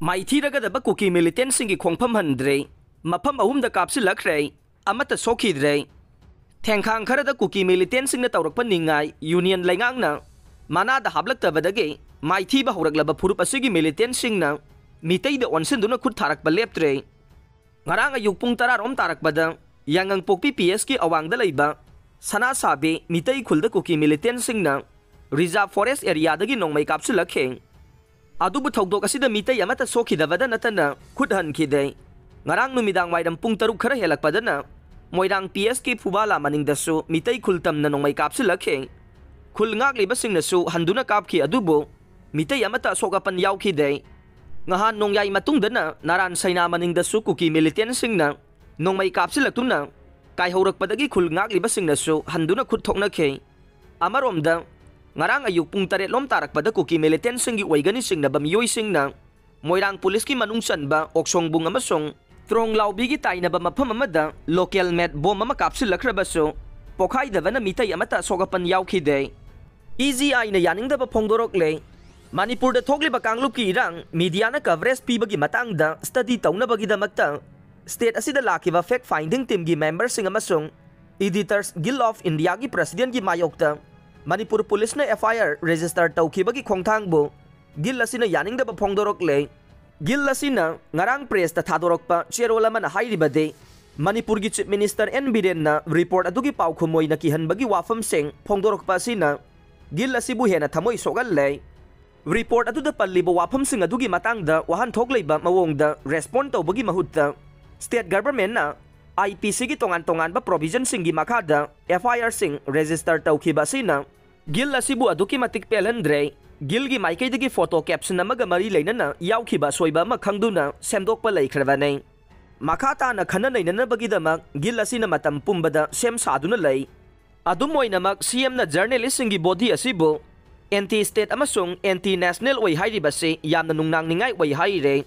माइथीरगदब cookie मिलिटेंट्सिंगी खोंफम हंद्रे मफम अहुमद कापसिलख्रे अमत सोखिद्रे थेंखांग खरद cookie मिलिटेंट्सिंगना तौरकप निंगाई union लैंगांगना मनाद हाबलक्तबदगे माइथीबा हौरगलब फुरुप असिगी मिलिटेंट्सिंगना मितैद ओनसिंदुना खुद थारकप लेप्त्रे ngarang ayuk pung 10 rom tarakbada yangang pokpi PS ki awangda leiba sana sabe mitai khulda kuki militant singna reserve forest area dagi nongmai kapsulakhe adubu thogdok asida mitai amata sokhidabada natana khudhan khidei ngarang numidang waidam pung 6 khara helakpadana moirang PS ki phubala maningdasu mitai khultam na nongmai kapsulakhe khulngak liba singna su handuna kapki adubu mitai amata sogapan yaukhidei ngahan nongyai matungdana naran saina maningdasu kuki militant singna nongmai kapsilaktumna kai haurakpadagi khulngak liba singna su handuna khut thokna khe amaromda ngarang ayuk pung 8 lom tarakpada kuki militant singi oigani singna bamiyoi singna moirang police ki manungsan ba oksong bung amasong trong laubi gi taina ba mafam amada local med bom ama kapsilakrabasu pokhai davana mitai amata sogapan yaukhide EGI na yaningda ba phongdorok le Manipur da thokliba kanglup ki irang media na coverage pibagi matangda study taunabagidamata state asida lakiba fact finding team gi members sing amasung editors guild of India gi president gi mayokta Manipur police na FIR register tawkhibagi khongthang bo guild asina yaningda ba phongdorok le guild asina ngarang press ta thadorok pa cherola man hairibade Manipur gi chief minister N Biren na report adugi paukhumoi na kihanbagi wafam sing phongdorok pa sina guild asibu hena thamoi sogal le report aduda palliba wafam sing adugi matangda wahan thokleiba mawongda respond tawbagi mahutta state government na IPC gi tongan ba provision singi makada FIR sing register tawkhiba sina gil asibu aduki matik pelhandre gil gi maikai dagi photo caption amaga mari leinana yaukhiba soiba ma khangduna semdokpa leikhravane makata na khana nainana bagidama gil asina matam pumbada sem saduna lei adumoinamak CM na journalist singi body asibu anti-state amasung anti-national way hairibase yamna nungnang ningay way haire